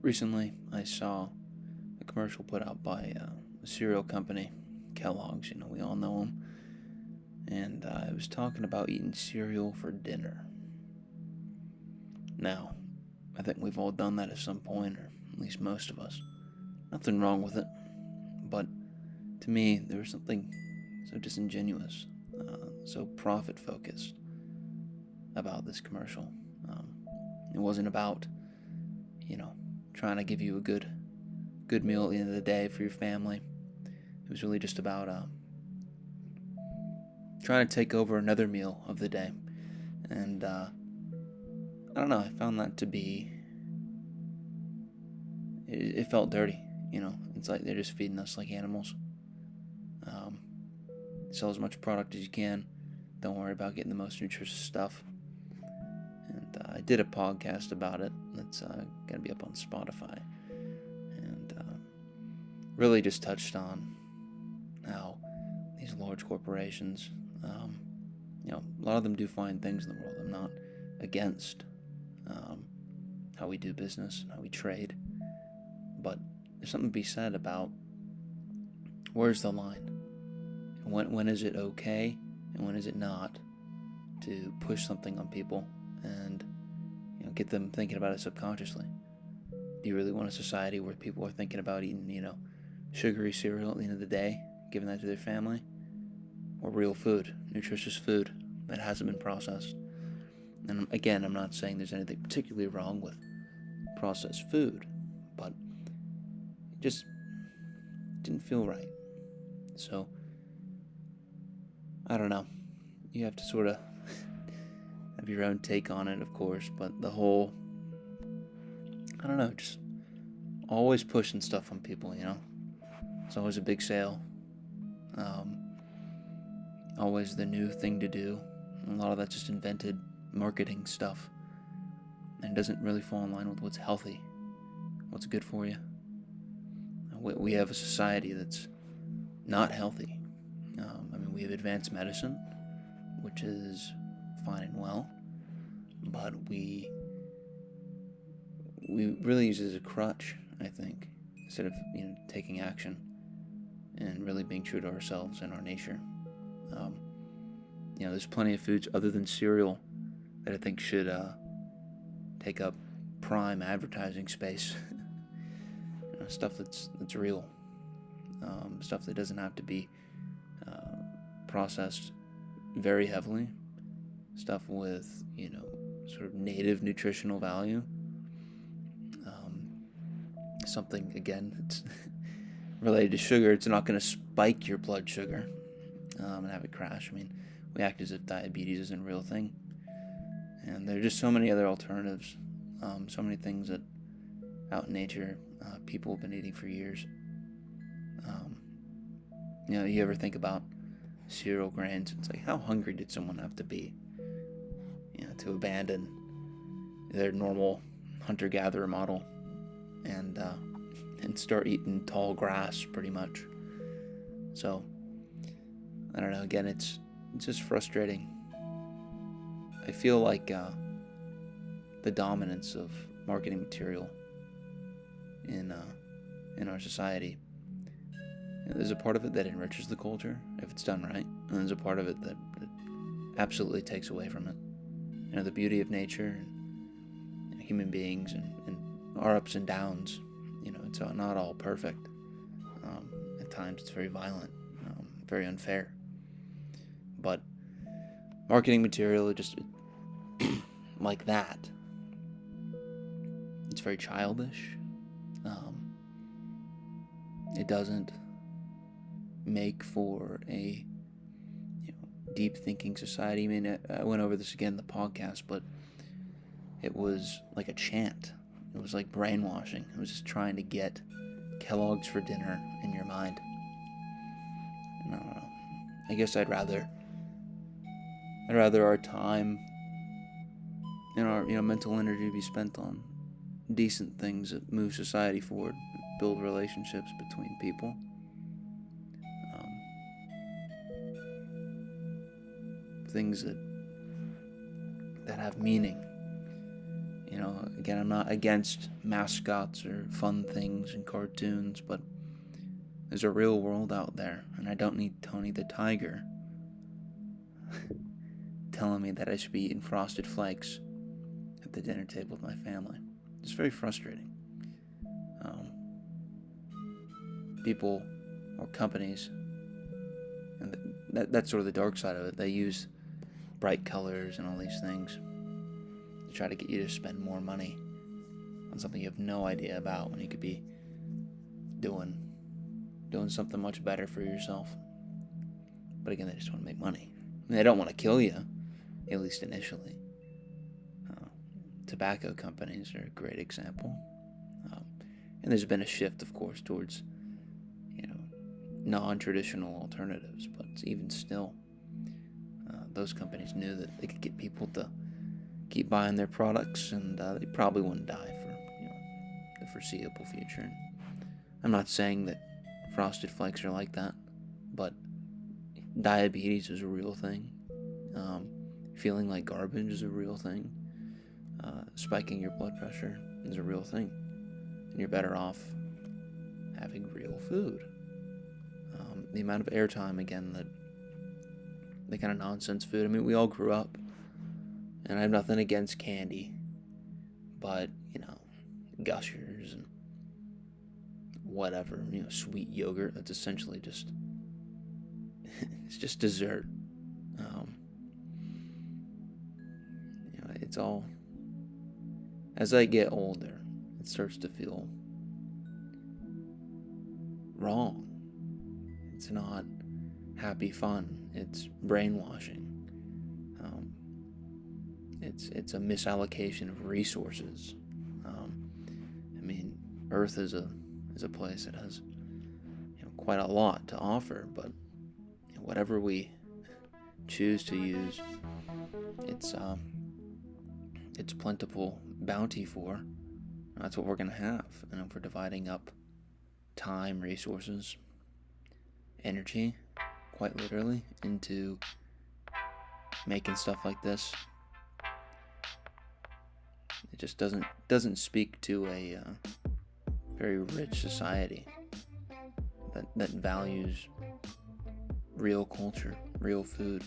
Recently, I saw a commercial put out by a cereal company, Kellogg's. We all know them. And it was talking about eating cereal for dinner. Now, I think we've all done that at some point, or at least most of us. Nothing wrong with it, but to me, there was something so disingenuous, so profit focused about this commercial. Um, it wasn't about, you know, trying to give you a good meal at the end of the day for your family. It was really just about trying to take over another meal of the day. And I don't know, I found that to be, it felt dirty. It's like they're just feeding us like animals. Um, Sell as much product as you can. Don't worry about getting the most nutritious stuff. And I did a podcast about it that's going to be up on Spotify. And really just touched on how these large corporations, a lot of them do fine things in the world. I'm not against how we do business, how we trade. But there's something to be said about where's the line? When is it okay and when is it not to push something on people and get them thinking about it subconsciously? Do you really want a society where people are thinking about eating, sugary cereal at the end of the day, giving that to their family? Or real food, nutritious food that hasn't been processed? And again, I'm not saying there's anything particularly wrong with processed food, but it just didn't feel right. So, I don't know. You have to sort of have your own take on it, of course, but the whole, I don't know, just always pushing stuff on people, It's always a big sale. Always the new thing to do. And a lot of that's just invented marketing stuff. And it doesn't really fall in line with what's healthy, what's good for you. We have a society that's not healthy. We have advanced medicine, which is fine and well, but we really use it as a crutch, I think, instead of taking action and really being true to ourselves and our nature. There's plenty of foods other than cereal that I think should take up prime advertising space. Stuff that's real, stuff that doesn't have to be processed very heavily, stuff with sort of native nutritional value. Something again that's related to sugar. It's not going to spike your blood sugar and have it crash. We act as if diabetes isn't a real thing, and there are just so many other alternatives, so many things that out in nature people have been eating for years. You ever think about cereal grains? It's like, how hungry did someone have to be, to abandon their normal hunter-gatherer model and start eating tall grass, pretty much. So, I don't know. Again, it's just frustrating. I feel like the dominance of marketing material in our society. There's a part of it that enriches the culture if it's done right, and there's a part of it that absolutely takes away from it. The beauty of nature and human beings and our ups and downs. It's not all perfect. At times it's very violent, very unfair. But marketing material just like that, it's very childish. It doesn't make for a deep thinking society. I went over this again in the podcast, but it was like a chant. It was like brainwashing. It was just trying to get Kellogg's for dinner in your mind. And I don't know. I guess I'd rather our time and our mental energy be spent on decent things that move society forward, build relationships between people. Things that have meaning, Again, I'm not against mascots or fun things and cartoons, but there's a real world out there, and I don't need Tony the Tiger telling me that I should be eating Frosted Flakes at the dinner table with my family. It's very frustrating. People or companies, and that's sort of the dark side of it, they use bright colors and all these things to try to get you to spend more money on something you have no idea about when you could be doing something much better for yourself. But again, they just want to make money. They don't want to kill you, at least initially. Tobacco companies are a great example. And there's been a shift, of course, towards non-traditional alternatives, but even still, those companies knew that they could get people to keep buying their products, and they probably wouldn't die for the foreseeable future. And I'm not saying that Frosted Flakes are like that, but diabetes is a real thing. Feeling like garbage is a real thing. Spiking your blood pressure is a real thing, and you're better off having real food. The amount of airtime, again, that the kind of nonsense food. I mean, we all grew up, and I have nothing against candy, but, Gushers and whatever, sweet yogurt, that's essentially just, it's just dessert. It's all, as I get older, it starts to feel wrong. It's not happy fun. It's brainwashing. It's a misallocation of resources. Earth is a place that has quite a lot to offer, but whatever we choose to use, it's plentiful bounty for. That's what we're gonna have. And if we're dividing up time, resources, energy, quite literally, into making stuff like this, it just doesn't speak to a very rich society that values real culture, real food.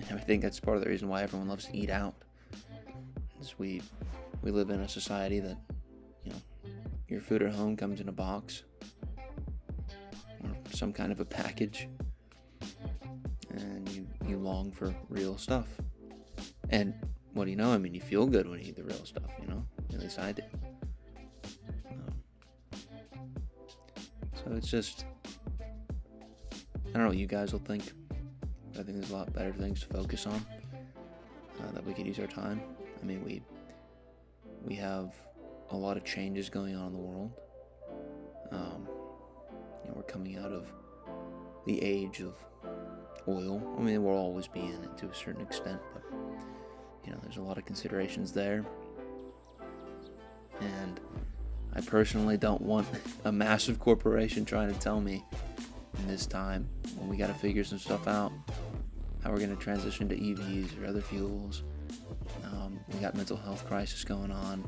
And I think that's part of the reason why everyone loves to eat out. Is we live in a society that your food at home comes in a box or some kind of a package, and you long for real stuff. And what do you know? You feel good when you eat the real stuff. At least I do. So it's just, I don't know what you guys will think. I think there's a lot better things to focus on that we could use our time. We have a lot of changes going on in the world. We're coming out of the age of oil. We'll always be in it to a certain extent, but there's a lot of considerations there. And I personally don't want a massive corporation trying to tell me in this time when we got to figure some stuff out, how we're going to transition to EVs or other fuels. We got mental health crisis going on.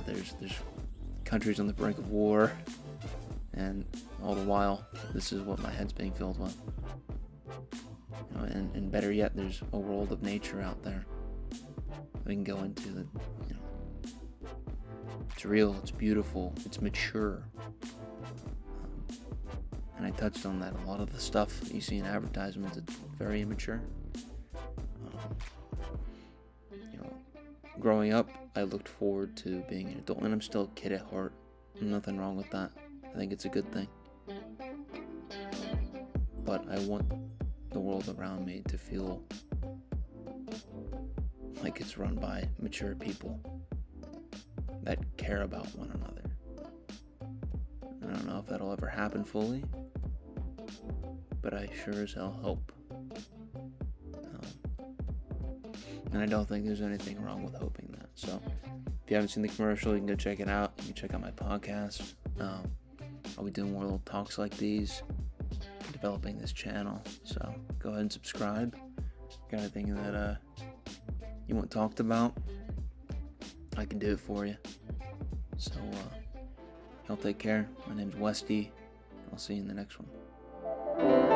There's countries on the brink of war, and all the while, this is what my head's being filled with. And better yet, there's a world of nature out there we can go into that. It's real, it's beautiful, it's mature. And I touched on that. A lot of the stuff that you see in advertisements, it's very immature. Growing up, I looked forward to being an adult, and I'm still a kid at heart. Nothing wrong with that. I think it's a good thing. But I want the world around me to feel like it's run by mature people that care about one another. I don't know if that'll ever happen fully, but I sure as hell hope. And I don't think there's anything wrong with hoping that. So if you haven't seen the commercial, you can go check it out. You can check out my podcast. I'll be doing more little talks like these, developing this channel. So go ahead and subscribe. Got anything that you want talked about, I can do it for you. So, y'all take care. My name's Westy. I'll see you in the next one.